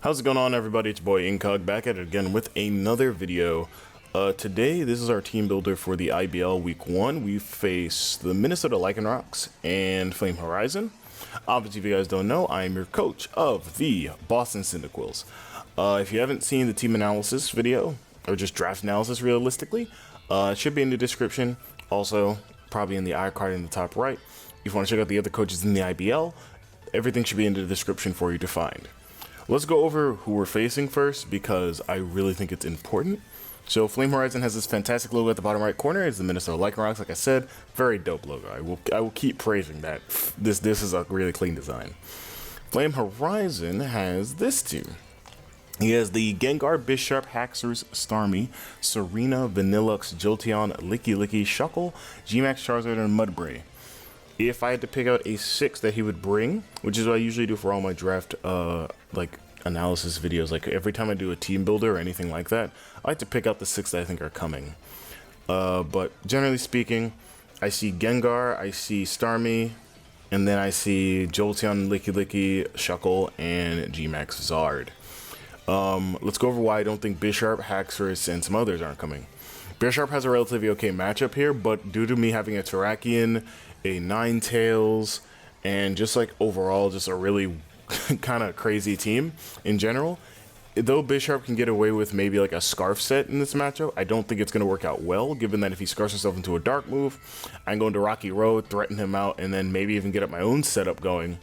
How's it going on, everybody? It's your boy Incog back at it again with another video. Today, this is our team builder for the IBL Week 1. We face the Minnesota Lycanrocs and FlameHorizon. Obviously, if you guys don't know, I am your coach of the Boston Cyndaquils. If you haven't seen the team analysis video, or just draft analysis realistically, it should be in the description. Also, probably in the iCard in the top right. If you want to check out the other coaches in the IBL, everything should be in the description for you to find. Let's go over who we're facing first because I really think it's important. So FlameHorizon has this fantastic logo at the bottom right corner. It's the Minnesota Lycanrocs, like I said. Very dope logo. I will keep praising that. This is a really clean design. FlameHorizon has this team. He has the Gengar, Bisharp, Haxorus, Starmie, Serena, Vanillux, Jolteon, Licky, Shuckle, Gmax, Charizard, and Mudbray. If I had to pick out a 6 that he would bring, which is what I usually do for all my draft like analysis videos, like every time I do a team builder or anything like that, I like to pick out the 6 that I think are coming. But generally speaking, I see Gengar, I see Starmie, and then I see Jolteon, Licky, Shuckle, and Gmax Zard. Let's go over why I don't think Bisharp, Haxorus, and some others aren't coming. Bisharp has a relatively okay matchup here, but due to me having a Terrakion, a Ninetales, and just like overall just a really kind of crazy team in general, though Bisharp can get away with maybe like a Scarf set in this matchup, I don't think it's going to work out well, given that if he scarfs himself into a dark move, I can go into Rocky Road, threaten him out, and then maybe even get up my own setup going.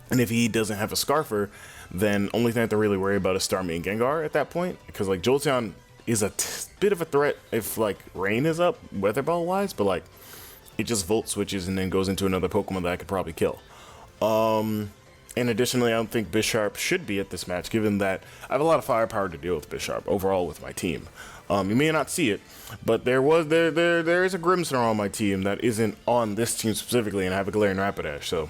And if he doesn't have a Scarfer, then only thing I have to really worry about is Starmie and Gengar at that point, because like Jolteon is a bit of a threat if like rain is up weather ball wise, but like it just volt switches and then goes into another Pokemon that I could probably kill. And additionally, I don't think Bisharp should be at this match, given that I have a lot of firepower to deal with Bisharp overall with my team. You may not see it, but there is a Grimmsnarl on my team that isn't on this team specifically, and I have a Galarian Rapidash, so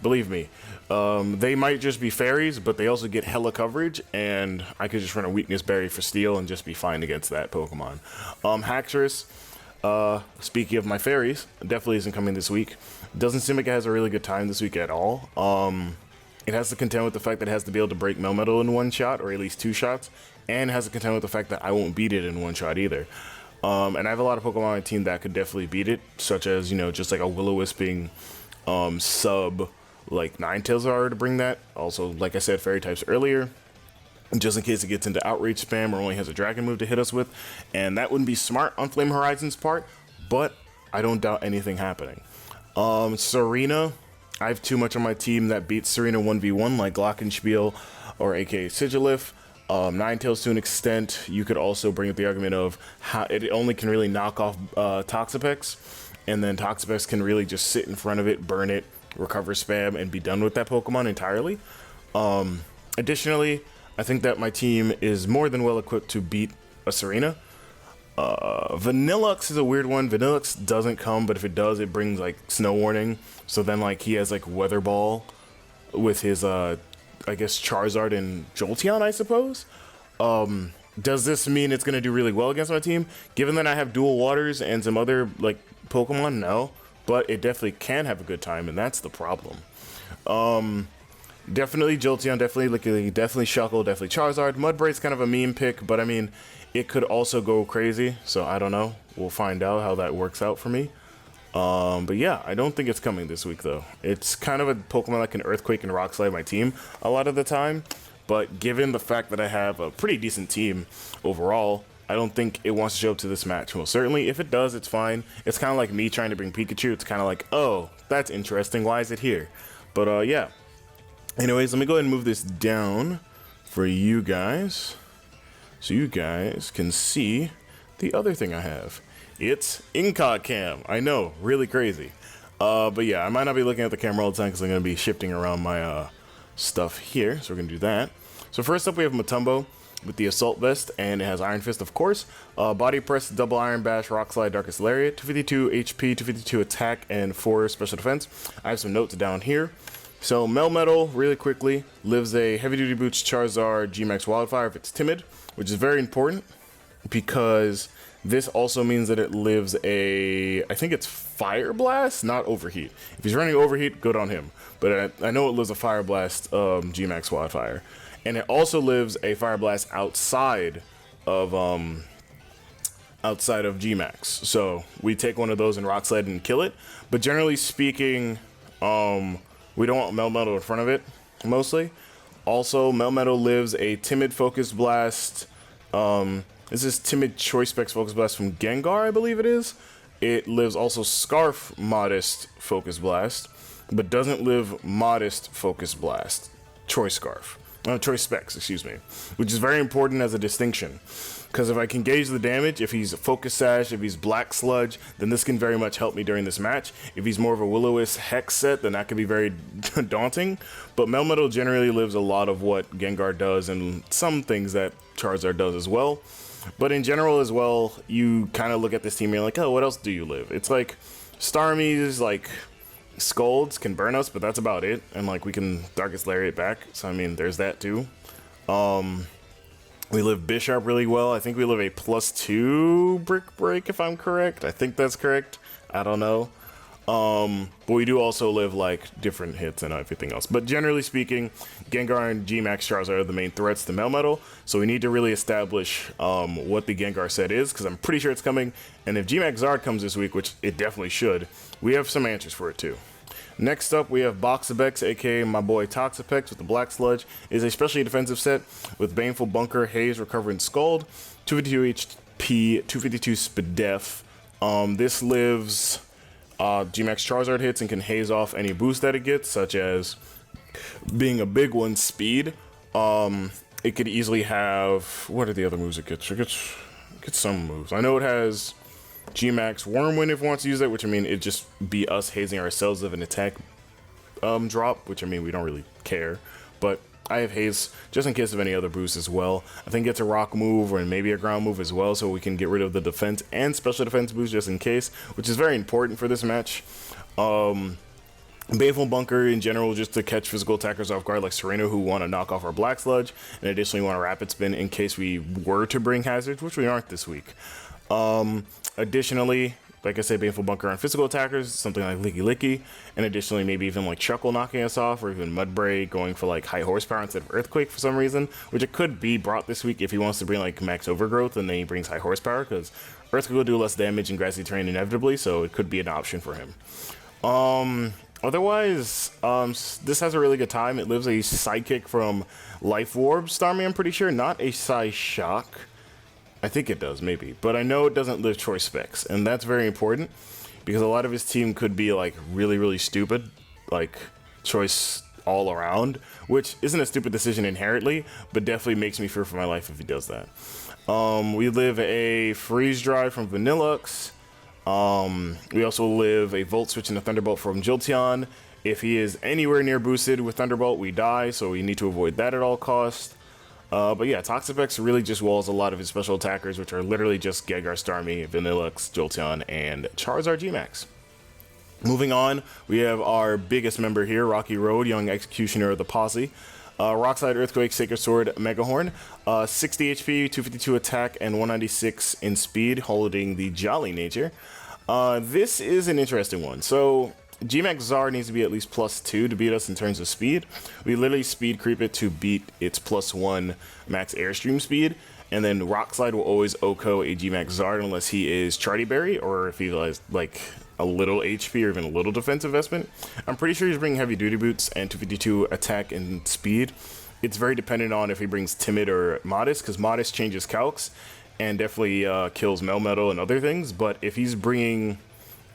believe me, they might just be fairies, but they also get hella coverage, and I could just run a Weakness Berry for Steel and just be fine against that Pokemon. Haxorus, speaking of my fairies, definitely isn't coming this week. Doesn't seem like it has a really good time this week at all. It has to contend with the fact that it has to be able to break Melmetal in one shot, or at least 2 shots, and has to contend with the fact that I won't beat it in one shot either. And I have a lot of Pokemon on my team that could definitely beat it, such as, you know, just like a Will-O-Wisping sub, like Ninetales are to bring that. Also, like I said, Fairy types earlier, just in case it gets into Outrage spam or only has a Dragon move to hit us with. And that wouldn't be smart on FlameHorizon's part, but I don't doubt anything happening. Serena, I have too much on my team that beats Serena 1v1, like Glockenspiel or aka Sigilif. Ninetales to an extent. You could also bring up the argument of how it only can really knock off Toxapex, and then Toxapex can really just sit in front of it, burn it, recover spam, and be done with that Pokemon entirely. Additionally, I think that my team is more than well equipped to beat a Serena. Vanillux is a weird one. Vanillux doesn't come, but if it does, it brings like Snow Warning. So then like he has like Weather Ball with his I guess Charizard and Jolteon, I suppose. Does this mean it's gonna do really well against my team? Given that I have dual waters and some other like Pokemon, no. But it definitely can have a good time, and that's the problem. Definitely Jolteon, definitely Licky, definitely Shuckle, definitely Charizard. Mudbray's kind of a meme pick, but I mean, it could also go crazy, so I don't know. We'll find out how that works out for me. But yeah, I don't think it's coming this week, though. It's kind of a Pokemon that can Earthquake and Rock Slide my team a lot of the time, but given the fact that I have a pretty decent team overall, I don't think it wants to show up to this match. Well, certainly, if it does, it's fine. It's kind of like me trying to bring Pikachu. It's kind of like, oh, that's interesting. Why is it here? But yeah. Anyways, let me go ahead and move this down for you guys, so you guys can see the other thing I have. It's IncogM. I know, really crazy. But yeah, I might not be looking at the camera all the time because I'm going to be shifting around my stuff here. So we're going to do that. So first up, we have Matumbo with the Assault Vest, and it has Iron Fist, of course. Body Press, Double Iron Bash, Rock Slide, Darkest Lariat, 252 HP, 252 attack, and 4 special defense. I have some notes down here. So Melmetal, really quickly, lives a Heavy Duty Boots Charizard Gmax Wildfire if it's timid, which is very important because this also means that it lives a, I think it's Fire Blast, not Overheat. If he's running Overheat, good on him. But I know it lives a Fire Blast Gmax Wildfire. and it also lives a Fire Blast outside of Gmax. So we take one of those in Rock Slide and kill it. But generally speaking, we don't want Melmetal in front of it, mostly. Also, Melmetal lives a Timid Focus Blast. This is Timid Choice Specs Focus Blast from Gengar, I believe it is. It lives also Scarf Modest Focus Blast, but doesn't live Modest Focus Blast. Choice Scarf. Choice Specs, excuse me. Which is very important as a distinction. Because if I can gauge the damage, if he's Focus Sash, if he's Black Sludge, then this can very much help me during this match. If he's more of a Will-O-Wisp Hex set, then that could be very daunting. But Melmetal generally lives a lot of what Gengar does and some things that Charizard does as well. But in general as well, you kind of look at this team and you're like, oh, what else do you live? It's like Starmie's, like Scolds can burn us, but that's about it. And like we can Darkest Lariat back. So I mean, there's that too. We live Bisharp really well. I think we live a +2 Brick Break, if I'm correct. I think that's correct. I don't know. But we do also live like different hits and everything else. But generally speaking, Gengar and Gmax Charizard are the main threats to Melmetal. So we need to really establish what the Gengar set is, because I'm pretty sure it's coming. And if Gmax Zard comes this week, which it definitely should, we have some answers for it too. Next up, we have Boxabex, aka my boy Toxapex with the Black Sludge. It is a specially defensive set with Baneful Bunker, Haze, Recover, and Scald. 252 HP, 252 Spadef. This lives Gmax Charizard hits and can haze off any boost that it gets, such as being a big one, Speed. It could easily have, what are the other moves it gets? It gets some moves. I know it has Gmax Wormwind if it wants to use that, which I mean, it'd just be us hazing ourselves of an attack drop, which I mean, we don't really care. But I have Haze just in case of any other boosts as well. I think it's a rock move or maybe a ground move as well, so we can get rid of the defense and special defense boost just in case, which is very important for this match. Baneful Bunker in general just to catch physical attackers off guard like Sereno who want to knock off our Black Sludge, and additionally want a Rapid Spin in case we were to bring hazards, which we aren't this week. Additionally, like I said, Baneful Bunker on physical attackers, something like Licky Licky, and additionally maybe even like Chuckle knocking us off, or even Mudbray going for like high horsepower instead of Earthquake for some reason, which it could be brought this week if he wants to bring like max overgrowth and then he brings high horsepower, because Earthquake will do less damage in grassy terrain inevitably, so it could be an option for him. Otherwise, this has a really good time. It lives a sidekick from Life Orb Starmie, I'm pretty sure, not a Psyshock. I think it does, maybe. But I know it doesn't live Choice Specs, and that's very important because a lot of his team could be like really, really stupid, like Choice all around, which isn't a stupid decision inherently, but definitely makes me fear for my life if he does that. We live a Freeze Drive from Vanillux. We also live a Volt Switch and a Thunderbolt from Jolteon. If he is anywhere near boosted with Thunderbolt, we die, so we need to avoid that at all costs. But yeah, Toxapex really just walls a lot of his special attackers, which are literally just Gengar, Starmie, Vanillux, Jolteon, and Charizard Gmax. Moving on, we have our biggest member here, Rocky Road, Young Executioner of the Posse. Rockside Earthquake, Sacred Sword, Megahorn. 60 HP, 252 attack, and 196 in speed, holding the Jolly nature. This is an interesting one. So Gmax Zard needs to be at least +2 to beat us in terms of speed. We literally speed creep it to beat its +1 max airstream speed, and then Rock Slide will always OHKO a Gmax Zard unless he is Charty Berry or if he has like a little HP or even a little defense investment. I'm pretty sure he's bringing Heavy Duty Boots and 252 attack and speed. It's very dependent on if he brings Timid or Modest, because Modest changes calcs and definitely kills Melmetal and other things. But if he's bringing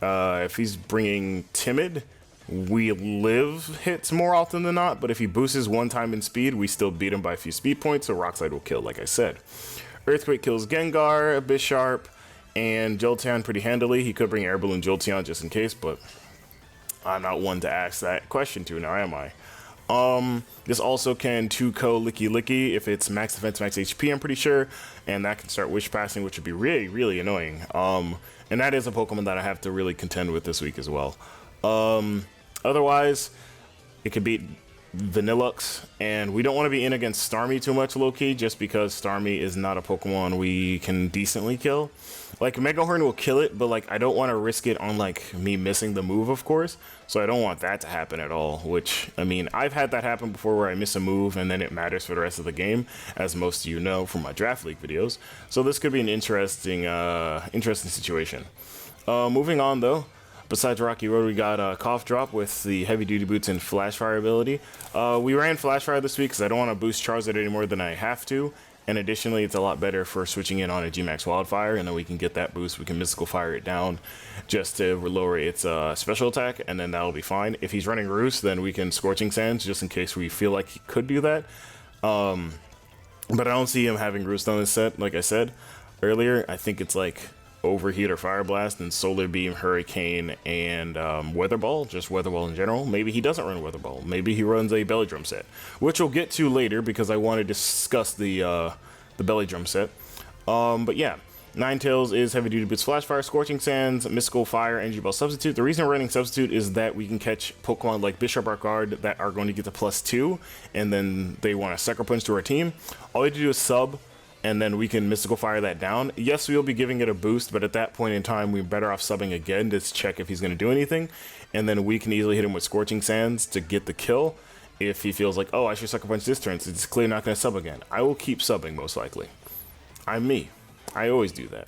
Timid, we live hits more often than not, but if he boosts one time in speed, we still beat him by a few speed points, so Rock Slide will kill, like I said. Earthquake kills Gengar, Bisharp, and Jolteon pretty handily. He could bring Air Balloon Jolteon just in case, but I'm not one to ask that question to, now am I? This also can 2-ko Licky Licky if it's max defense, max HP, I'm pretty sure, and that can start Wish Passing, which would be really, really annoying. And that is a Pokemon that I have to really contend with this week as well. Otherwise, it could beat Vanillux, and we don't want to be in against Starmie too much, low-key, just because Starmie is not a Pokemon we can decently kill. Like, Mega Horn will kill it, but, like, I don't want to risk it on, like, me missing the move, of course, so I don't want that to happen at all, which, I mean, I've had that happen before where I miss a move and then it matters for the rest of the game, as most of you know from my Draft League videos, so this could be an interesting situation. Moving on, though. Besides Rocky Road, we got Cough Drop with the Heavy Duty Boots and Flash Fire ability. We ran Flash Fire this week because I don't want to boost Charizard any more than I have to. And additionally, it's a lot better for switching in on a G-Max Wildfire, and then we can get that boost. We can Mystical Fire it down just to lower its special attack, and then that'll be fine. If he's running Roost, then we can Scorching Sands just in case we feel like he could do that. But I don't see him having Roost on this set, like I said earlier. I think it's like Overheat or Fire Blast, and Solar Beam, Hurricane, and Weather Ball, just Weather Ball in general. Maybe he doesn't run Weather Ball. Maybe he runs a Belly Drum set, which we'll get to later because I want to discuss the Belly Drum set. But yeah, Ninetales is Heavy Duty Boots, Flash Fire, Scorching Sands, Mystical Fire, Energy Ball Substitute. The reason we're running Substitute is that we can catch Pokemon like Bishop Guard that are going to get the +2, and then they want to Sucker Punch to our team. All we have to do is sub, and then we can Mystical Fire that down. Yes, we'll be giving it a boost, but at that point in time, we're better off subbing again to check if he's going to do anything. And then we can easily hit him with Scorching Sands to get the kill if he feels like, oh, I should Sucker Punch this turn, so it's clearly not going to sub again. I will keep subbing, most likely. I'm me. I always do that.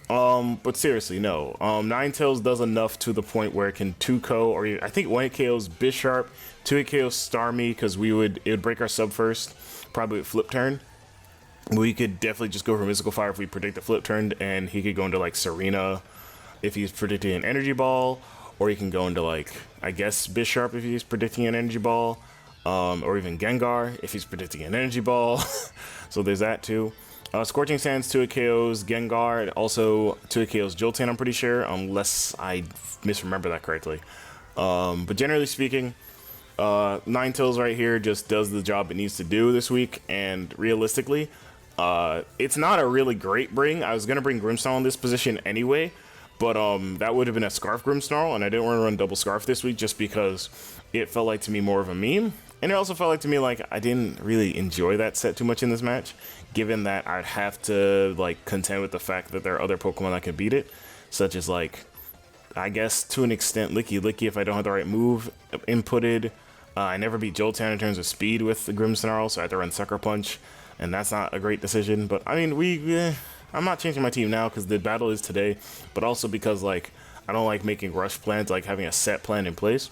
But seriously, no. Ninetales does enough to the point where it can 2-KO, or I think 1-hit KOs Bisharp, 2-hit KOs Starmie, because it would break our sub first, probably with Flip Turn. We could definitely just go for Mystical Fire if we predict the flip turn, and he could go into like Serena if he's predicting an Energy Ball, or he can go into like, I guess, Bisharp if he's predicting an Energy Ball, or even Gengar if he's predicting an Energy Ball. So there's that too. Scorching Sands, 2-hit KOs Gengar, and also 2-hit KOs Jolteon, I'm pretty sure, unless I misremember that correctly. But generally speaking, Ninetales right here just does the job it needs to do this week, and realistically, it's not a really great bring. I was going to bring Grimmsnarl in this position anyway, but that would have been a Scarf Grimmsnarl, and I didn't want to run Double Scarf this week just because it felt like to me more of a meme. And it also felt like to me like I didn't really enjoy that set too much in this match, given that I'd have to like contend with the fact that there are other Pokemon that can beat it, such as like, I guess to an extent, Licky if I don't have the right move inputted. I never beat Jolteon in terms of speed with the Grimmsnarl, so I had to run Sucker Punch, and that's not a great decision. But I mean, I'm not changing my team now because the battle is today, but also because like I don't like making rush plans, like having a set plan in place.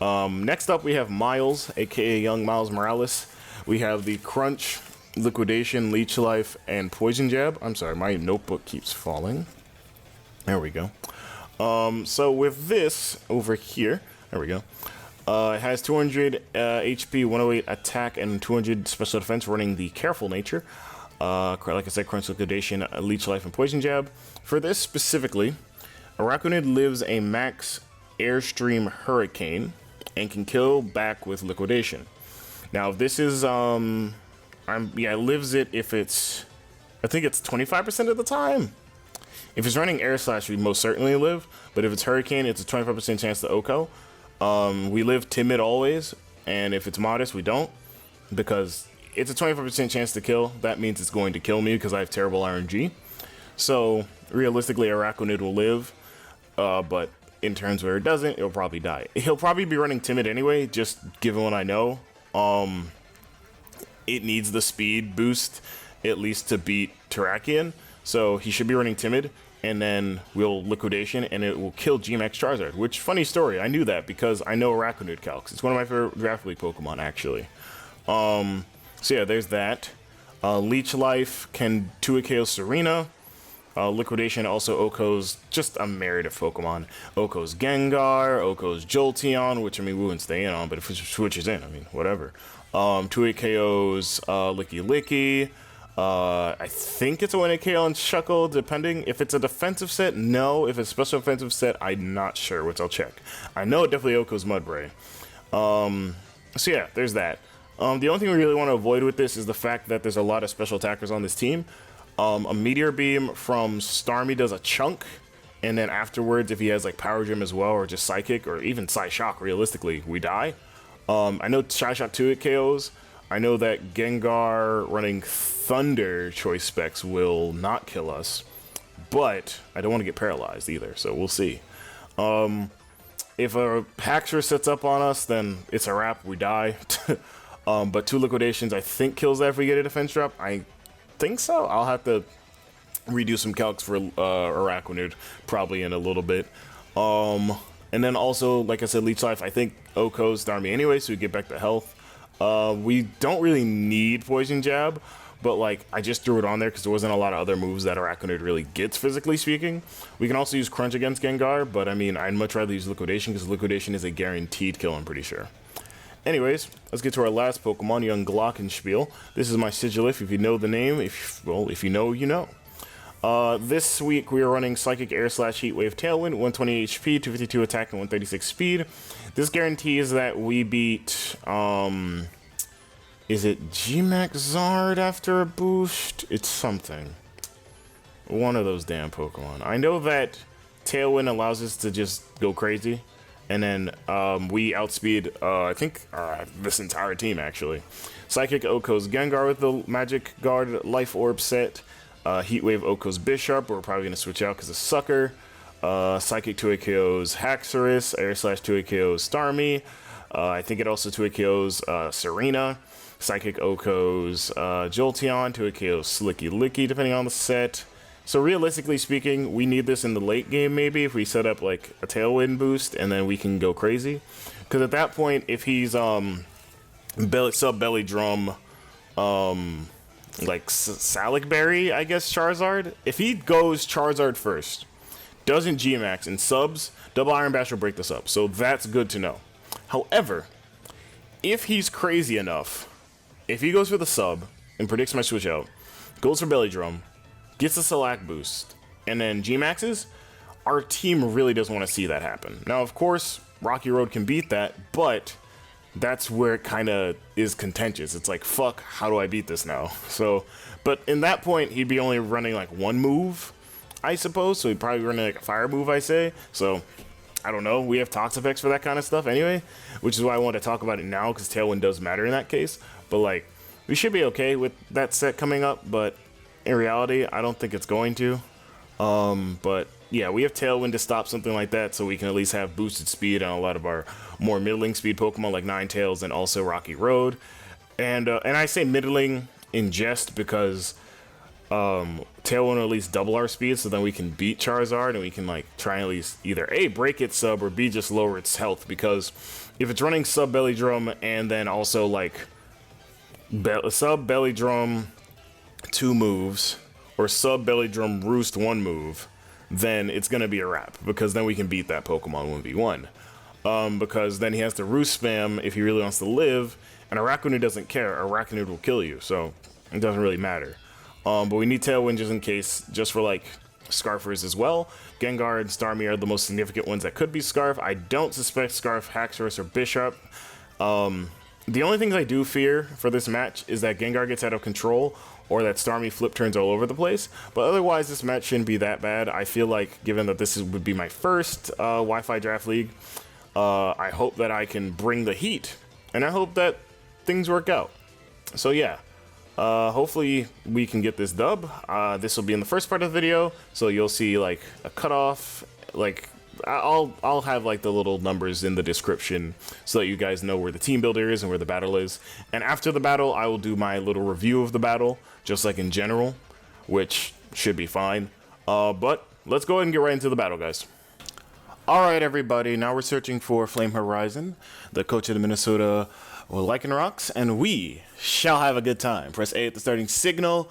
Next up, we have Miles, aka Young Miles Morales. We have the Crunch, Liquidation, Leech Life, and Poison Jab. I'm sorry, my notebook keeps falling. There we go. So with this over here, there we go. It has 200 HP, 108 attack, and 200 special defense, running the Careful nature. Like I said, Crunch, Liquidation, Leech Life, and Poison Jab. For this specifically, Araquanid lives a max Airstream Hurricane and can kill back with Liquidation. Now, this is, it lives it if it's, I think it's 25% of the time. If it's running Air Slash, we most certainly live, but if it's Hurricane, it's a 25% chance to OHKO. We live Timid always, and if it's Modest, we don't, because it's a 25% chance to kill. That means it's going to kill me because I have terrible RNG. So, realistically, Araquanid will live, but in turns where it doesn't, it'll probably die. He'll probably be running Timid anyway, just given what I know. It needs the speed boost, at least to beat Terrakion, so he should be running Timid, and then we'll Liquidation, and it will kill G-Max Charizard, which, funny story, I knew that because I know Araquanid calcs. It's one of my favorite Draft League Pokemon, actually. So yeah, there's that. Leech Life can 2-hit KO Serena. Liquidation also OHKO's just a myriad of Pokemon. OHKO's Gengar, OHKO's Jolteon, which I mean we wouldn't stay in on, but if it switches in, I mean whatever. 2-hit KO's Licky. I think it's a 1-hit KO on Shuckle, depending. If it's a defensive set, no. If it's a special offensive set, I'm not sure, which I'll check. I know it definitely OHKO's Mudbray. So yeah, there's that. The only thing we really want to avoid with this is the fact that there's a lot of special attackers on this team. A Meteor Beam from Starmie does a chunk, and then afterwards, if he has like Power Gem as well, or just Psychic, or even Psyshock, realistically, we die. I know Shot 2 it KOs. I know that Gengar running Thunder choice specs will not kill us, but I don't want to get paralyzed either, so we'll see. If a Haxorus sets up on us, then it's a wrap, we die. But 2 Liquidations I think kills that if we get a defense drop. I think so. I'll have to redo some calcs for Araquanid probably in a little bit. And then also, like I said, Leech Life, I think Oko's Starmie anyway, so we get back to health. We don't really need Poison Jab, but like I just threw it on there because there wasn't a lot of other moves that Araquanid really gets, physically speaking. We can also use Crunch against Gengar, but I mean, I'd much rather use Liquidation because Liquidation is a guaranteed kill, I'm pretty sure. Anyways, let's get to our last Pokemon, young Glockenspiel. This is my Sigilif, if you know the name. If you know, you know. This week we are running Psychic Air / Heatwave Tailwind, 120 HP, 252 attack, and 136 speed. This guarantees that we beat, is it G-Max Zard after a boost? It's something. One of those damn Pokemon. I know that Tailwind allows us to just go crazy, and then we outspeed, I think, this entire team, actually. Psychic Oko's Gengar with the Magic Guard Life Orb set. Heatwave Oko's Bisharp, we're probably going to switch out because of Sucker. Psychic 2 KO's Haxorus, Air / 2 KO's Starmie. I think it also 2 KO's Serena. Psychic Oko's Jolteon, 2 KO's Slicky Licky, depending on the set. So realistically speaking, we need this in the late game maybe if we set up like a Tailwind boost and then we can go crazy. Because at that point, if he's Belly Drum, like Salic Berry, I guess, Charizard. If he goes Charizard first, doesn't G-Max and subs, Double Iron Bash will break this up. So that's good to know. However, if he's crazy enough, if he goes for the sub and predicts my switch out, goes for Belly Drum, gets a Salac boost, and then G-Maxes, our team really doesn't want to see that happen. Now, of course, Rocky Road can beat that, but that's where it kind of is contentious. It's like, fuck, how do I beat this now? So, but in that point, he'd be only running like one move, I suppose. So he'd probably run like a fire move, I say. So, I don't know. We have Tox effects for that kind of stuff anyway, which is why I want to talk about it now, because Tailwind does matter in that case. But like, we should be okay with that set coming up, but in reality, I don't think it's going to. But yeah, we have Tailwind to stop something like that, so we can at least have boosted speed on a lot of our more middling speed Pokemon like Ninetales and also Rocky Road. And I say middling in jest because Tailwind will at least double our speed, so then we can beat Charizard and we can like try and at least either A, break its sub, or B, just lower its health. Because if it's running sub Belly Drum and then also like sub Belly Drum 2 moves, or sub Belly Drum Roost 1 move, then it's going to be a wrap, because then we can beat that Pokemon 1v1. Because then he has to Roost spam if he really wants to live, and Araquanid doesn't care. Araquanid will kill you, so it doesn't really matter. But we need Tailwind just in case, just for like Scarfers as well. Gengar and Starmie are the most significant ones that could be Scarf. I don't suspect Scarf, Haxorus, or Bisharp. The only things I do fear for this match is that Gengar gets out of control, or that Starmie flip turns all over the place. But otherwise, this match shouldn't be that bad. I feel like, given that this would be my first Wi-Fi Draft League, I hope that I can bring the heat, and I hope that things work out. So yeah, hopefully we can get this dub. This will be in the first part of the video, so you'll see like a cutoff. Like I'll have like the little numbers in the description so that you guys know where the team builder is and where the battle is. And after the battle, I will do my little review of the battle, just like in general, which should be fine. But let's go ahead and get right into the battle, guys. Alright everybody, now we're searching for FlameHorizon, the coach of the Minnesota Lycanrocs, and we shall have a good time. Press A at the starting signal.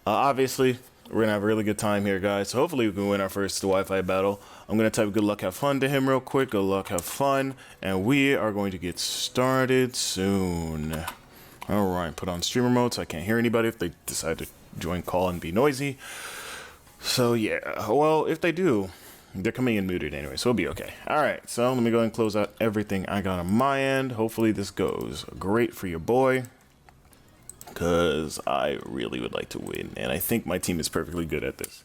Obviously, we're going to have a really good time here, guys, so hopefully we can win our first Wi-Fi battle. I'm going to type good luck, have fun to him real quick. Good luck, have fun, and we are going to get started soon. Alright, put on streamer mode so I can't hear anybody if they decide to join call and be noisy. So yeah, well, if they do, they're coming in muted anyway, so it'll be okay. Alright, so let me go ahead and close out everything I got on my end. Hopefully this goes great for your boy. because I really would like to win, and I think my team is perfectly good at this.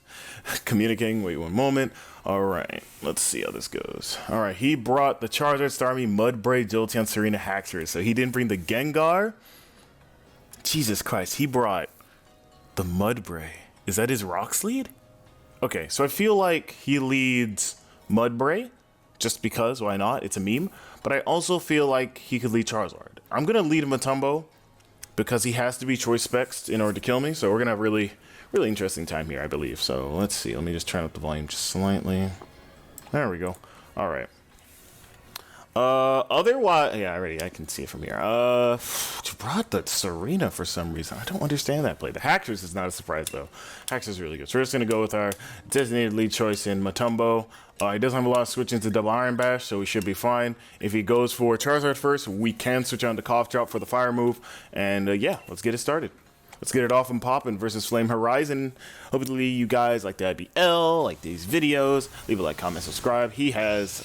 Communicating, wait one moment. All right, let's see how this goes. All right, he brought the Charizard, Starmie, Mudbray, Jolteon, Serena, Haxorus, so he didn't bring the Gengar. Jesus Christ, he brought the Mudbray. Is that his Rocks lead? Okay, so I feel like he leads Mudbray, just because, why not? It's a meme. But I also feel like he could lead Charizard. I'm going to lead Matumbo because he has to be choice specs in order to kill me. So we're going to have really interesting time here, I believe. So let's see. Let me just turn up the volume just slightly. There we go. All right. Otherwise, yeah, I can see it from here. You brought the Serena for some reason. I don't understand that play. The Haxorus is not a surprise, though. Haxorus is really good. So we're just going to go with our designated lead choice in Matumbo. He doesn't have a lot of switch into double Iron Bash, so we should be fine. If he goes for Charizard first, we can switch on to Cough Drop for the fire move. And yeah, let's get it started. Let's get it off and popping versus FlameHorizon. Hopefully you guys like the IBL, like these videos. Leave a like, comment, subscribe. He has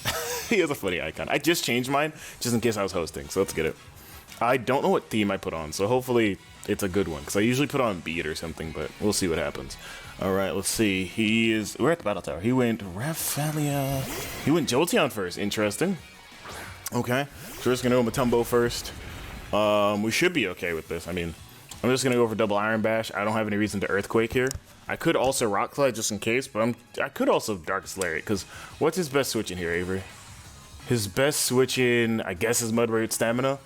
a funny icon. I just changed mine just in case I was hosting, so let's get it. I don't know what theme I put on, so hopefully it's a good one, because I usually put on Beat or something, but we'll see what happens. All right, let's see. We're at the Battle Tower. He went Rafalia. He went Jolteon first. Interesting. Okay, so we're just going to go Matumbo first. We should be okay with this. I mean, I'm just going to go for double Iron Bash. I don't have any reason to Earthquake here. I could also Rock Slide just in case, but I could also Darkest Lariat, because what's his best switch in here, Avery? His best switch in, I guess, is Mud Rage Stamina,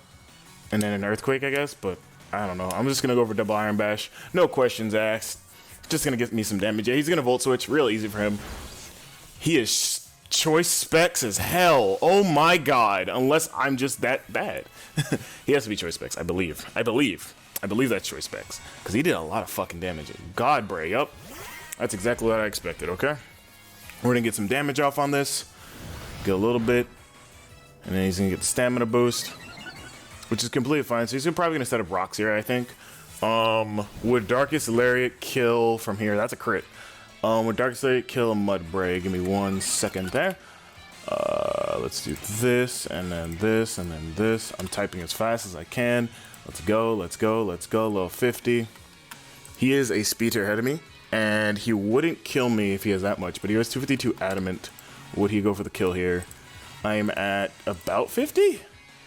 and then an Earthquake, I guess, but I don't know. I'm just going to go for double Iron Bash. No questions asked. Just going to get me some damage. Yeah, he's going to Volt Switch. Real easy for him. He is choice specs as hell. Oh my god. Unless I'm just that bad. He has to be choice specs, I believe. I believe that's choice specs, because he did a lot of fucking damage. God, Bray, yup. That's exactly what I expected, okay? We're going to get some damage off on this. Get a little bit. And then he's going to get the stamina boost, which is completely fine. So he's probably going to set up rocks here, I think. Would Darkest Lariat kill from here? That's a crit. Would Darkest Lariat kill a Mudbray? Give me 1 second there. Let's do this, and then this, and then this. I'm typing as fast as I can. Let's go, let's go, let's go. Level 50. He is a speeder ahead of me, and he wouldn't kill me if he has that much, but he has 252 Adamant. Would he go for the kill here? I'm at about 50?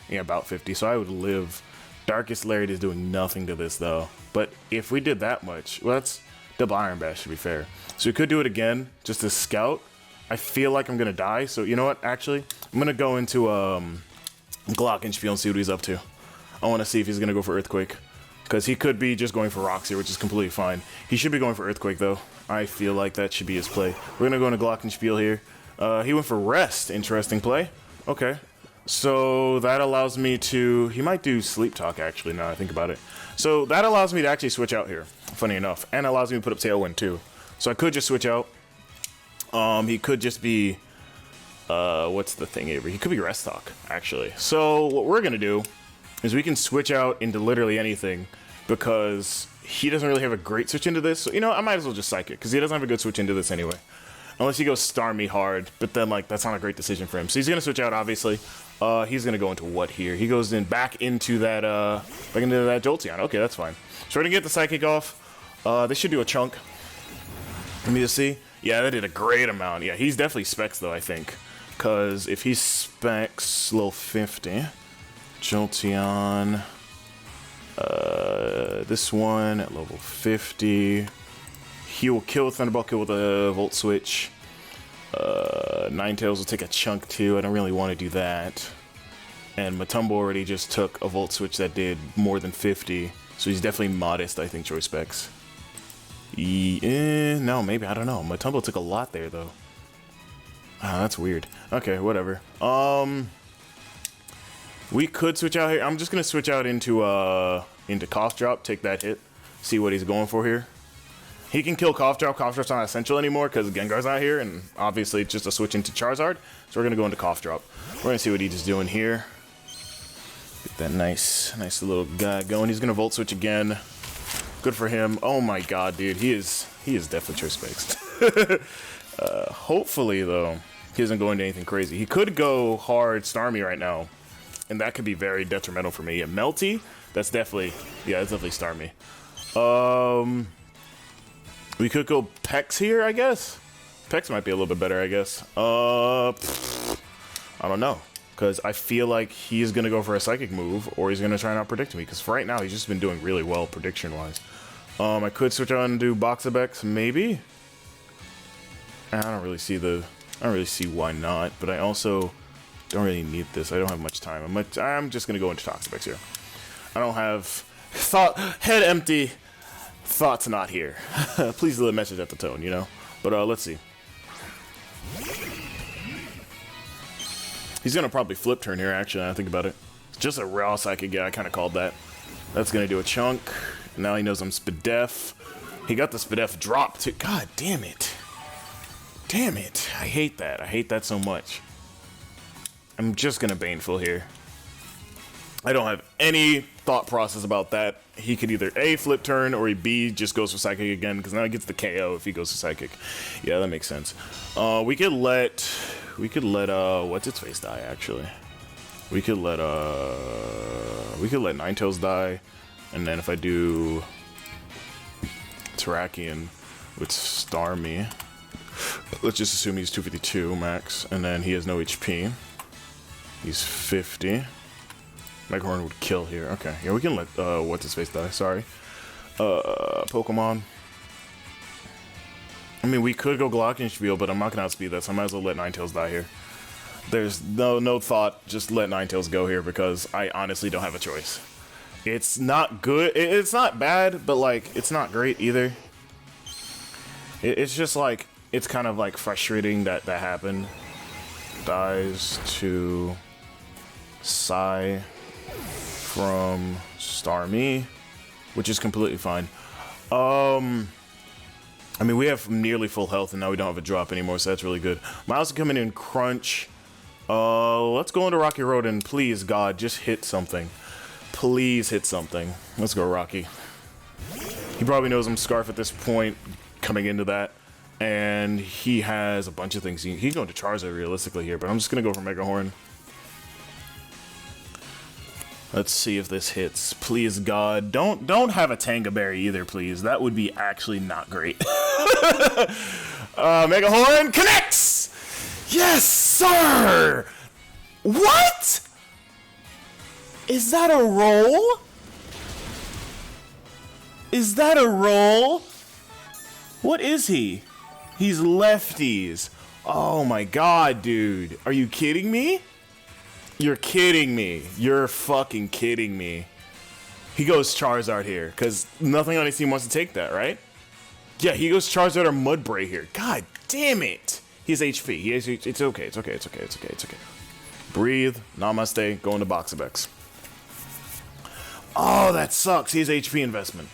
Yeah, about 50, so I would live. Darkest Lariat is doing nothing to this, though. But if we did that much, well, that's double Iron Bash, to be fair. So we could do it again, just to scout. I feel like I'm going to die, so you know what, actually? I'm going to go into Glockenspiel and see what he's up to. I want to see if he's going to go for Earthquake, because he could be just going for Rocks here, which is completely fine. He should be going for Earthquake, though. I feel like that should be his play. We're going to go into Glockenspiel here. He went for Rest. Interesting play. Okay. So that allows me to... He might do Sleep Talk, actually, now I think about it. So that allows me to actually switch out here, funny enough. And allows me to put up Tailwind, too. So I could just switch out. He could just be... what's the thing, Avery? He could be Rest Talk, actually. So what we're going to do is we can switch out into literally anything, because he doesn't really have a great switch into this. So, you know, I might as well just Psychic, because he doesn't have a good switch into this anyway. Unless he goes Starmie hard, but then, like, that's not a great decision for him. So he's going to switch out, obviously. He's going to go into what here? He goes in back into that Jolteon. Okay, that's fine. So we're going to get the Psychic off. This should do a chunk. Let me just see. Yeah, that did a great amount. Yeah, he's definitely specs, though, I think. Because if he specs level 50, Jolteon, this one at level 50... He will kill with Thunderbolt, kill with a Volt Switch. Ninetales will take a chunk too. I don't really want to do that. And Matumbo already just took a Volt Switch that did more than 50. So he's definitely modest, I think, choice specs. No, maybe, I don't know. Matumbo took a lot there, though. Ah, that's weird. Okay, whatever. We could switch out here. I'm just going to switch out into Cough Drop, take that hit, see what he's going for here. He can kill Cough Drop. Cough Drop's not essential anymore because Gengar's not here, and obviously it's just a switch into Charizard. So we're going to go into Cough Drop. We're going to see what he's doing here. Get that nice little guy going. He's going to Volt Switch again. Good for him. Oh my god, dude. He is definitely choice specs. Hopefully, though, he isn't going to anything crazy. He could go hard Starmie right now And that could be very detrimental for me. And Melty, that's definitely, yeah, that's definitely Starmie. We could go Pex here, I guess. Pex might be a little bit better, I guess. I don't know. Because I feel like he's going to go for a Psychic move, or he's going to try and out-predict me. Because for right now, he's just been doing really well prediction-wise. I could switch on and do Boxabex, maybe. I don't really see why not. But I also don't really need this. I don't have much time. I'm just going to go into Toxapex here. I don't have head empty, thoughts not here. Please leave a message at the tone, you know. But let's see. He's going to probably flip turn here, actually, I think about it. Just a raw Psychic, yeah, I kind of called that. That's going to do a chunk. Now he knows I'm Spadef. He got the Spadef drop, too. God damn it. Damn it. I hate that. I hate that so much. I'm just going to Baneful here. I don't have any thought process about that. He could either A, flip turn, or B, just goes for Psychic again, because now he gets the KO if he goes for Psychic. Yeah, that makes sense. We could let what's its face die, actually. We could let Ninetales die, and then if I do Terrakion with Starmie, let's just assume he's 252 max, and then he has no HP. He's 50. Meghorn would kill here. Okay, yeah, we can let what's his face die. Sorry, Pokemon. I mean, we could go Glockenspiel, but I'm not gonna outspeed that, so I might as well let Ninetales die here. There's no thought, just let Ninetales go here because I honestly don't have a choice. It's not good. It's not bad, but like it's not great either. It's just like it's kind of like frustrating that happened. Dies to Psy from Starmie, which is completely fine. I mean, we have nearly full health, and now we don't have a drop anymore, so that's really good. Miles is coming in Crunch. Let's go into Rocky Road, and please, God, just hit something. Please hit something. Let's go, Rocky. He probably knows I'm Scarf at this point, coming into that. And he has a bunch of things. He's going to Charizard realistically here, but I'm just going to go for Megahorn. Let's see if this hits. Please, God. Don't have a Tangaberry either, please. That would be actually not great. Megahorn connects! Yes, sir! What? Is that a roll? Is that a roll? What is he? He's lefties. Oh my God, dude. Are you kidding me? You're kidding me. You're fucking kidding me. He goes Charizard here, because nothing on his team wants to take that, right? Yeah, he goes Charizard or Mudbray here. God damn it. He has HP. It's okay. It's okay. It's okay. It's okay. It's okay. Breathe. Namaste. Go into Boxabex. Oh, that sucks. He has HP investment.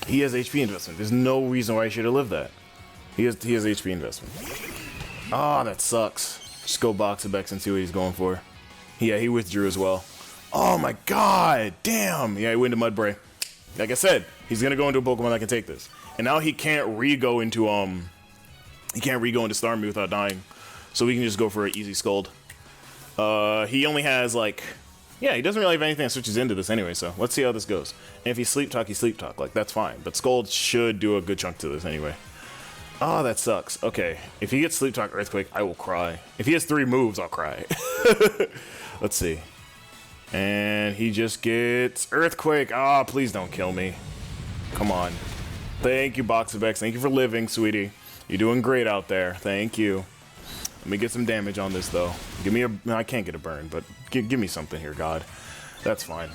He has HP investment. There's no reason why I should have lived that. He has HP investment. Oh, that sucks. Just go Boxabex and see what he's going for. Yeah, he withdrew as well. Oh my God, damn. Yeah, he went to Mudbray. Like I said, he's gonna go into a Pokemon that can take this. And now he can't re-go into Starmie without dying. So we can just go for an easy Scold. He only has like, yeah, he doesn't really have anything that switches into this anyway, so let's see how this goes. And if he Sleep Talk, like that's fine. But Scold should do a good chunk to this anyway. Oh, that sucks. Okay, if he gets Sleep Talk Earthquake, I will cry. If he has 3 moves, I'll cry. Let's see. And he just gets Earthquake. Ah, oh, please don't kill me. Come on. Thank you, Boxabex. Thank you for living, sweetie. You're doing great out there. Thank you. Let me get some damage on this, though. Give me a... I can't get a burn, but give me something here, God. That's fine.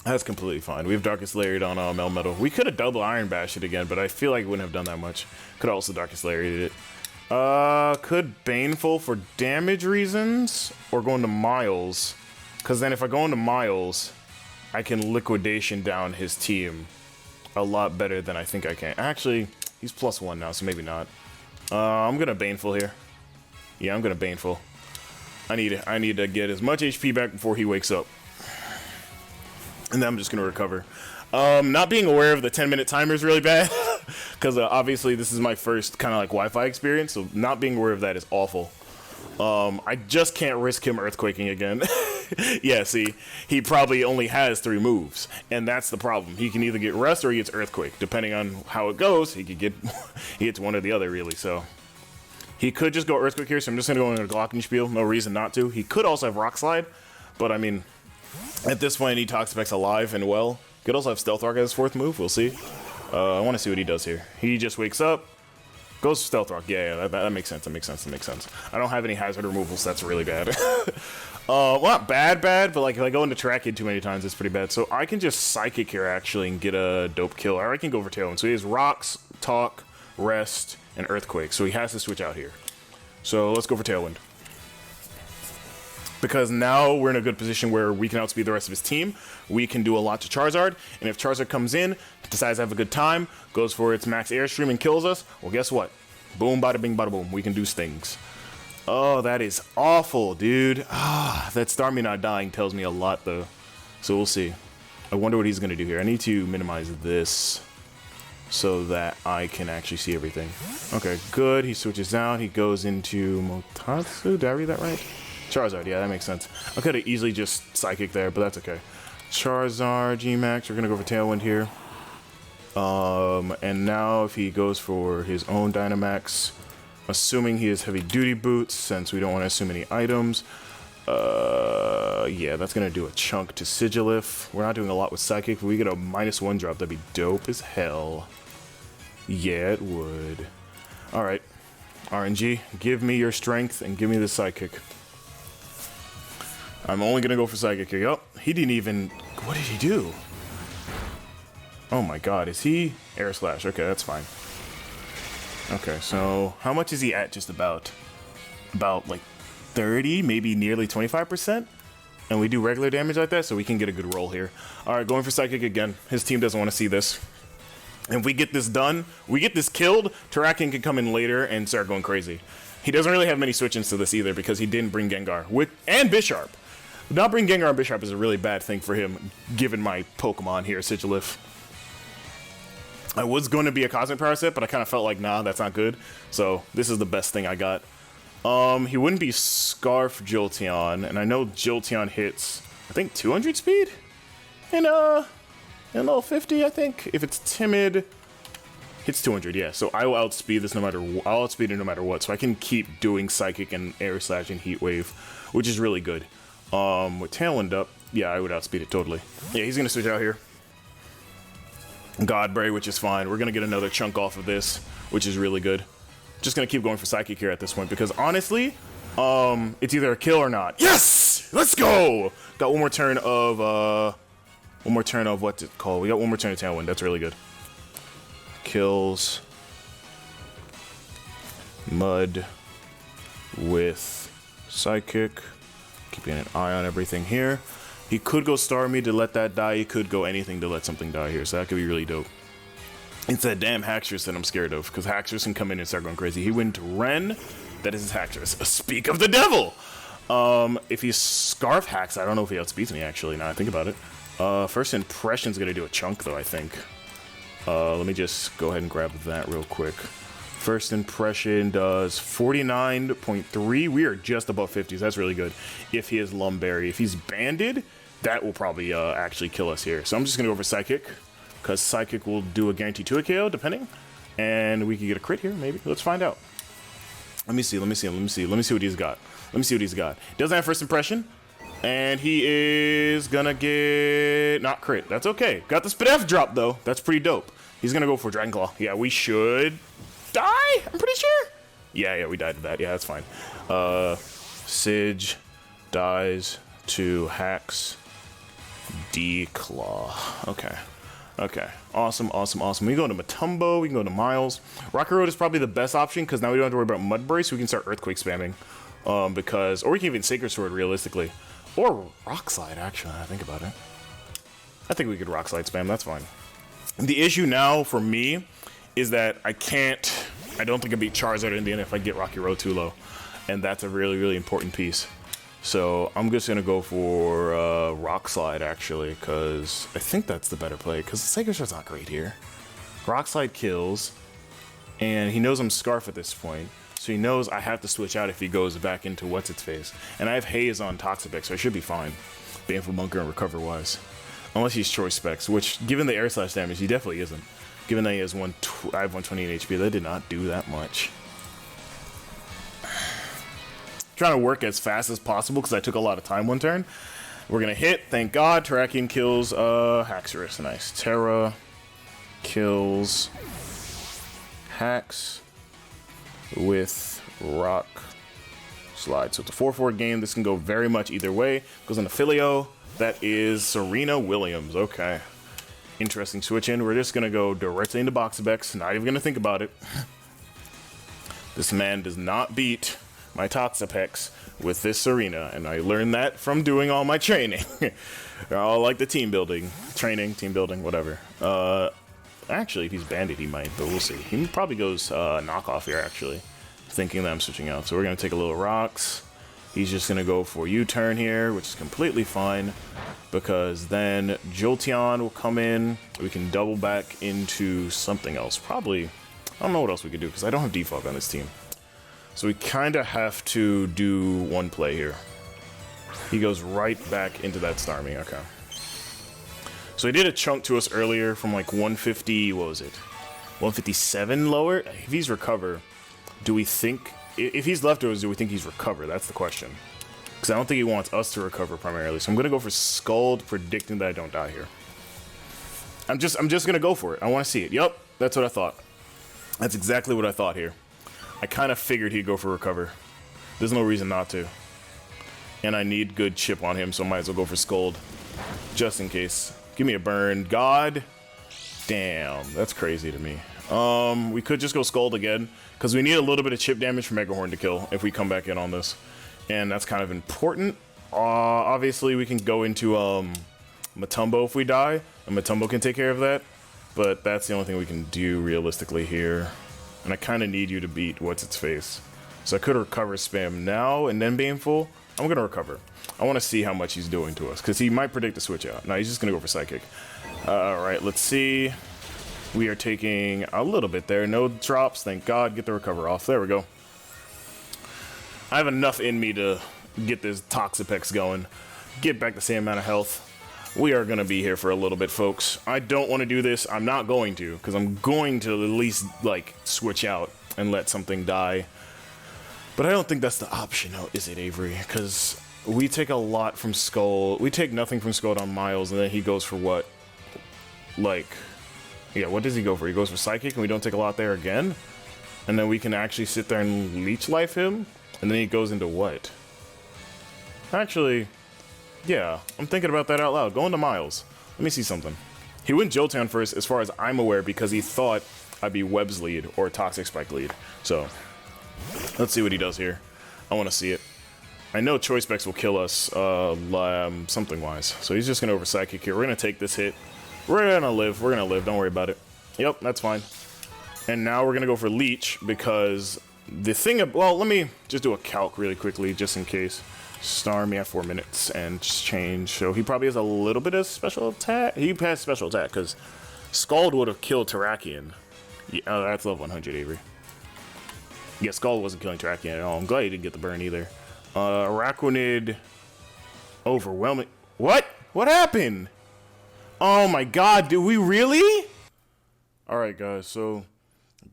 That's completely fine. We have Darkest Lariat on Melmetal. We could have double Iron Bashed it again, but I feel like we wouldn't have done that much. Could also Darkest Lariat it. Could Baneful for damage reasons, or go into Miles. Because then if I go into Miles, I can Liquidation down his team a lot better than I think I can. Actually, he's +1 now, so maybe not. I'm going to Baneful here. Yeah, I'm going to Baneful. I need to get as much HP back before he wakes up. And then I'm just going to recover. Not being aware of the 10-minute timer is really bad. Because obviously this is my first kind of like Wi-Fi experience. So not being aware of that is awful. I just can't risk him earthquaking again. Yeah, see, he probably only has 3 moves, and that's the problem. He can either get rest or he gets earthquake. Depending on how it goes, he could get he gets one or the other, really. So he could just go earthquake here, so I'm just gonna go into Glockenspiel. No reason not to. He could also have rock slide, but I mean, at this point, he Toxapex alive and well. Could also have Stealth Rock as his 4th move. We'll see. I want to see what he does here. He just wakes up. Goes for Stealth Rock. Yeah, that makes sense. That makes sense. I don't have any hazard removals. So that's really bad. Well, not bad, but like if I go into Track Kid too many times, it's pretty bad. So I can just Psychic here actually and get a dope kill. Or I can go for Tailwind. So he has Rocks, Talk, Rest, and Earthquake. So he has to switch out here. So let's go for Tailwind. Because now we're in a good position where we can outspeed the rest of his team. We can do a lot to Charizard, and if Charizard comes in, decides to have a good time, goes for its max airstream and kills us, well, guess what? Boom, bada bing, bada boom. We can do stings. Oh, that is awful, dude. That Starmie not dying tells me a lot, though. So we'll see. I wonder what he's going to do here. I need to minimize this so that I can actually see everything. Okay, good. He switches out. He goes into Motatsu. Did I read that right? Charizard, yeah, that makes sense. I could have easily just Psychic there, but that's okay. Charizard, G-Max, we're going to go for Tailwind here. And now if he goes for his own Dynamax, assuming he has Heavy Duty Boots, since we don't want to assume any items, yeah, that's going to do a chunk to Sigilif. We're not doing a lot with Psychic. If we get a -1 drop, that'd be dope as hell. Yeah, it would. Alright, RNG, give me your strength and give me the Psychic. I'm only going to go for Psychic here. Yup, he didn't even... What did he do? Oh my god, is he... Air Slash, okay, that's fine. Okay, so how much is he at just about? About like 30, maybe nearly 25%? And we do regular damage like that, so we can get a good roll here. Alright, going for Psychic again. His team doesn't want to see this. And if we get this done, we get this killed, Terrakin can come in later and start going crazy. He doesn't really have many switch-ins to this either because he didn't bring Gengar. And Bisharp. Not bring Gengar and Bisharp is a really bad thing for him, given my Pokemon here, Sigilif. I was going to be a Cosmic Power set, but I kind of felt like, nah, that's not good. So this is the best thing I got. He wouldn't be Scarf Jolteon, and I know Jolteon hits, I think, 200 speed? In level 50, I think. If it's Timid, hits 200, yeah. So I will outspeed this no matter I'll outspeed it no matter what. So I can keep doing Psychic and Air Slash and Heat Wave, which is really good. With Tailwind up, yeah, I would outspeed it totally. Yeah, he's gonna switch out here. Godbray, which is fine. We're gonna get another chunk off of this, which is really good. Just gonna keep going for Psychic here at this point because honestly, it's either a kill or not. Yes! Let's go! Got one more turn of what's it called? We got one more turn of Tailwind. That's really good. Kills Mud with Psychic. Keeping an eye on everything here. He could go Starmie to let that die. He could go anything to let something die here. So that could be really dope. It's that damn Haxorus that I'm scared of. Because Haxorus can come in and start going crazy. He went to Ren. That is his Haxorus. Speak of the devil! If he Scarf Hacks, I don't know if he outspeeds me actually. Now I think about it. First Impression's going to do a chunk though, I think. Let me just go ahead and grab that real quick. First Impression does 49.3. We are just above 50s. That's really good. If he is Lumberry. If he's Banded, that will probably actually kill us here. So I'm just going to go for Psychic. Because Psychic will do a guarantee to a KO, depending. And we can get a crit here, maybe. Let's find out. Let me see what he's got. Doesn't have First Impression. And he is going to get... Not crit. That's okay. Got the Spadef drop, though. That's pretty dope. He's going to go for Dragon Claw. Yeah, we should... die? I'm pretty sure. Yeah, we died to that. Yeah, that's fine. Sige dies to Hax D-Claw. Okay. Awesome. We can go to Matumbo. We can go to Miles. Rocket Road is probably the best option because now we don't have to worry about Mudbray, so we can start Earthquake spamming. Or we can even Sacred Sword realistically. Or Rock Slide, actually, I think about it. I think we could Rock Slide spam. That's fine. The issue now for me is that I don't think I beat Charizard in the end if I get Rocky Road too low. And that's a really, really important piece. So I'm just going to go for Rock Slide, actually, because I think that's the better play, because the Sacred Sword's not great here. Rock Slide kills, and he knows I'm Scarf at this point. So So he knows I have to switch out if he goes back into what's-its-face. And I have Haze on Toxic, so I should be fine. Baneful Bunker and recover-wise. Unless he's Choice Specs, which, given the air slash damage, he definitely isn't. Given that he has I have 128 HP, that did not do that much. Trying to work as fast as possible because I took a lot of time one turn. We're gonna hit, thank God. Terrakion kills Haxorus. Nice. Terra kills Hax with Rock Slide. So it's a 4-4 game. This can go very much either way. Goes into Filio. That is Serena Williams. Okay. Interesting switch in. We're just gonna go directly into Boxabex. Not even gonna think about it. This man does not beat my Toxapex with this Serena, and I learned that from doing all my training. All like the team building, training, team building, whatever. Actually, if he's banded, he might, but we'll see. He probably goes knockoff here, actually, thinking that I'm switching out. So we're gonna take a little rocks. He's just gonna go for U-turn here, which is completely fine, because then Jolteon will come in. We can double back into something else. Probably, I don't know what else we could do, because I don't have defog on this team. So we kind of have to do one play here. He goes right back into that Starmie. Okay. So he did a chunk to us earlier from like 150, what was it? 157 lower? If he's recover, do we think... If he's leftovers, do we think he's recover? That's the question. Because I don't think he wants us to recover primarily. So I'm going to go for Scald, predicting that I don't die here. I'm just going to go for it. I want to see it. Yup, that's what I thought. That's exactly what I thought here. I kind of figured he'd go for recover. There's no reason not to. And I need good chip on him, so I might as well go for Scold. Just in case. Give me a burn. God damn. That's crazy to me. We could just go Scold again, because we need a little bit of chip damage from Megahorn to kill if we come back in on this. And that's kind of important. Obviously, we can go into Matumbo if we die, and Matumbo can take care of that. But that's the only thing we can do realistically here. And I kind of need you to beat what's-its-face. So I could recover spam now and then Baneful. I'm going to recover. I want to see how much he's doing to us, because he might predict a switch out. No, he's just going to go for Psychic. Alright, let's see. We are taking a little bit there. No drops, thank God. Get the recover off. There we go. I have enough in me to get this Toxapex going. Get back the same amount of health. We are going to be here for a little bit, folks. I don't want to do this. I'm not going to, because I'm going to at least, like, switch out and let something die. But I don't think that's the option, now, is it, Avery? Because we take a lot from Skull. We take nothing from Skull on Miles, and then he goes for what? Like, yeah, what does he go for? He goes for Psychic, and we don't take a lot there again? And then we can actually sit there and Leech Life him? And then he goes into what? Actually... yeah, I'm thinking about that out loud. Going to Miles. Let me see something. He went Jolteon first, as far as I'm aware, because he thought I'd be Web's lead or Toxic Spike lead. So, let's see what he does here. I want to see it. I know Choice Specs will kill us, something-wise. So he's just going to over Psychic here. We're going to take this hit. We're going to live. We're going to live. Don't worry about it. Yep, that's fine. And now we're going to go for Leech, because the thing... well, let me just do a calc really quickly, just in case. Starmie at 4 minutes and change. So he probably has a little bit of special attack. He has special attack because Scald would have killed Terrakion. Yeah, oh, that's level 100, Avery. Yeah, Scald wasn't killing Terrakion at all. I'm glad he didn't get the burn either. Araquanid. Overwhelming. What? What happened? Oh my god, did we really? Alright, guys, so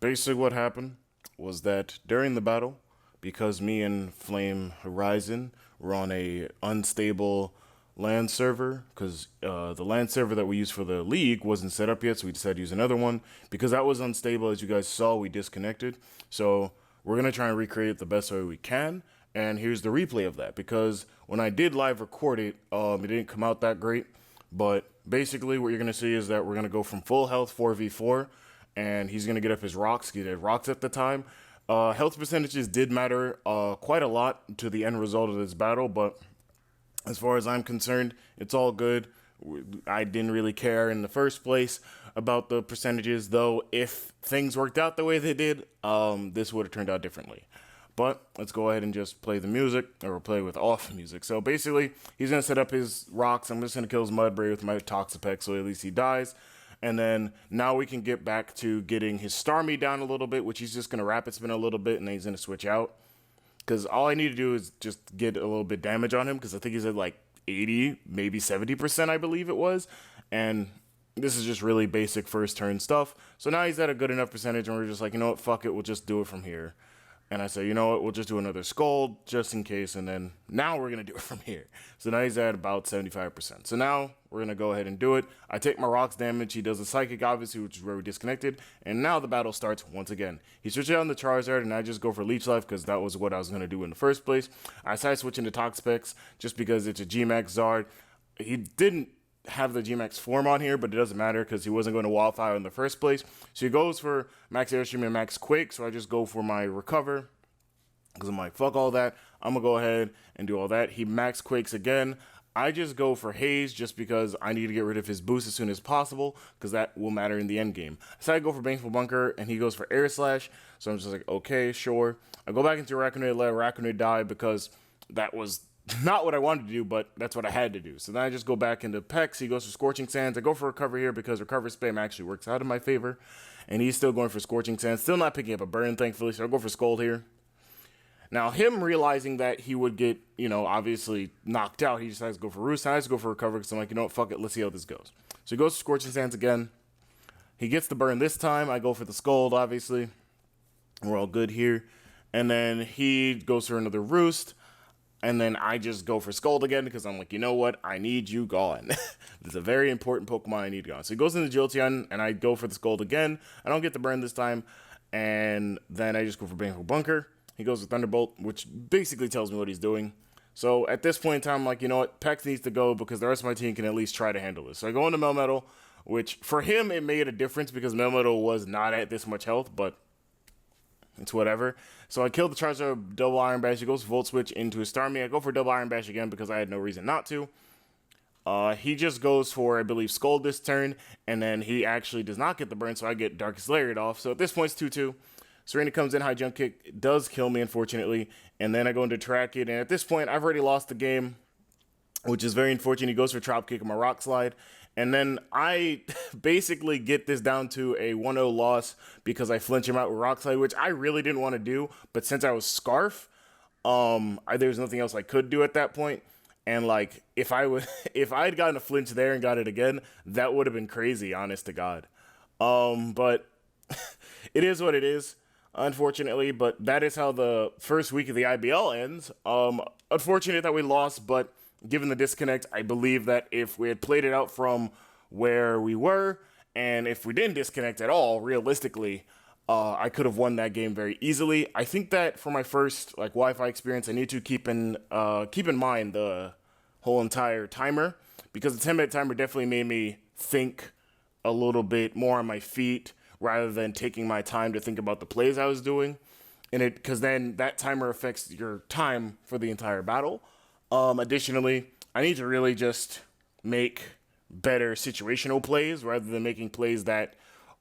basically what happened was that during the battle, because me and FlameHorizon were on a unstable LAN server, because the LAN server that we used for the league wasn't set up yet, so we decided to use another one. Because that was unstable, as you guys saw, we disconnected. So we're going to try and recreate it the best way we can. And here's the replay of that, because when I did live record it, it didn't come out that great. But basically what you're going to see is that we're going to go from full health 4v4, and he's going to get up his rocks. He had rocks at the time. Health percentages did matter quite a lot to the end result of this battle, but as far as I'm concerned, it's all good. I didn't really care in the first place about the percentages, though if things worked out the way they did, this would have turned out differently. But let's go ahead and just play the music, or play with off music. So basically, he's going to set up his rocks. I'm just going to kill his Mudbray with my Toxapex, so at least he dies. And then now we can get back to getting his Starmie down a little bit, which he's just going to rapid spin a little bit, and then he's going to switch out. Because all I need to do is just get a little bit damage on him, because I think he's at like 80, maybe 70%, I believe it was. And this is just really basic first turn stuff. So now he's at a good enough percentage, and we're just like, you know what, fuck it, we'll just do it from here. And I say, you know what, we'll just do another Scold just in case, and then now we're going to do it from here. So now he's at about 75%. So now we're going to go ahead and do it. I take my rocks damage. He does a Psychic, obviously, which is where we disconnected. And now the battle starts once again. He switches on the Charizard, and I just go for Leech Life because that was what I was going to do in the first place. I side switch into Toxapex just because it's a G-Max Zard. He didn't have the G-Max form on here, but it doesn't matter because he wasn't going to Wildfire in the first place. So he goes for Max Airstream and Max Quake, so I just go for my Recover because I'm like, fuck all that. I'm going to go ahead and do all that. He Max Quakes again. I just go for Haze just because I need to get rid of his boost as soon as possible because that will matter in the end game. So I go for Baneful Bunker, and he goes for Air Slash, so I'm just like, okay, sure. I go back into Arachnoid, let Arachnoid die because that was not what I wanted to do, but that's what I had to do. So then I just go back into Pex. He goes for Scorching Sands. I go for Recover here because Recover Spam actually works out in my favor. And he's still going for Scorching Sands. Still not picking up a burn, thankfully. So I'll go for Scold here. Now, him realizing that he would get, you know, obviously knocked out, he decides to go for Roost. I just go for Recover because I'm like, you know what, fuck it. Let's see how this goes. So he goes for Scorching Sands again. He gets the burn this time. I go for the Scold, obviously. We're all good here. And then he goes for another Roost. And then I just go for Scold again because I'm like, you know what? I need you gone. This is a very important Pokemon I need gone. So he goes into Jolteon, and I go for the Scold again. I don't get the burn this time. And then I just go for Baneful Bunker. He goes with Thunderbolt, which basically tells me what he's doing. So at this point in time, I'm like, you know what? Pex needs to go because the rest of my team can at least try to handle this. So I go into Melmetal, which for him, it made a difference because Melmetal was not at this much health, but it's whatever. So I killed the Charizard, double Iron Bash. He goes Volt Switch into his Starmie. I go for double Iron Bash again because I had no reason not to. He just goes for, I believe, Scold this turn, and then he actually does not get the burn, so I get Darkest Lariat off. So at this point, it's 2-2. Serena comes in, high jump kick. It does kill me, unfortunately. And then I go into Track It, and at this point, I've already lost the game, which is very unfortunate. He goes for Trop Kick and my Rock Slide. And then I basically get this down to a 1-0 loss because I flinch him out with Rock Slide, which I really didn't want to do. But since I was Scarf, there was nothing else I could do at that point. And like, if I'd gotten a flinch there and got it again, that would have been crazy, honest to God. But it is what it is, unfortunately. But that is how the first week of the IBL ends. Unfortunate that we lost, but given the disconnect, I believe that if we had played it out from where we were, and if we didn't disconnect at all, realistically, I could have won that game very easily. I think that for my first like Wi-Fi experience, I need to keep in mind the whole entire timer, because the 10-minute timer definitely made me think a little bit more on my feet rather than taking my time to think about the plays I was doing. And because then that timer affects your time for the entire battle. Additionally, I need to really just make better situational plays rather than making plays that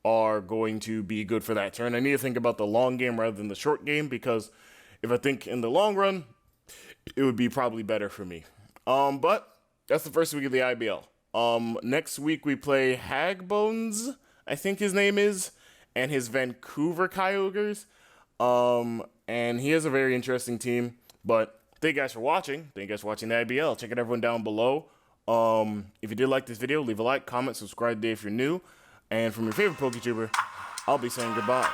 are going to be good for that turn. I need to think about the long game rather than the short game, because if I think in the long run, it would be probably better for me. But that's the first week of the IBL. Next week we play Hagbones, I think his name is, and his Vancouver Kyogres. And he has a very interesting team. But thank you guys for watching. Thank you guys for watching the IBL. Check out everyone down below. If you did like this video, leave a like, comment, subscribe today if you're new. And from your favorite PokeTuber, I'll be saying goodbye.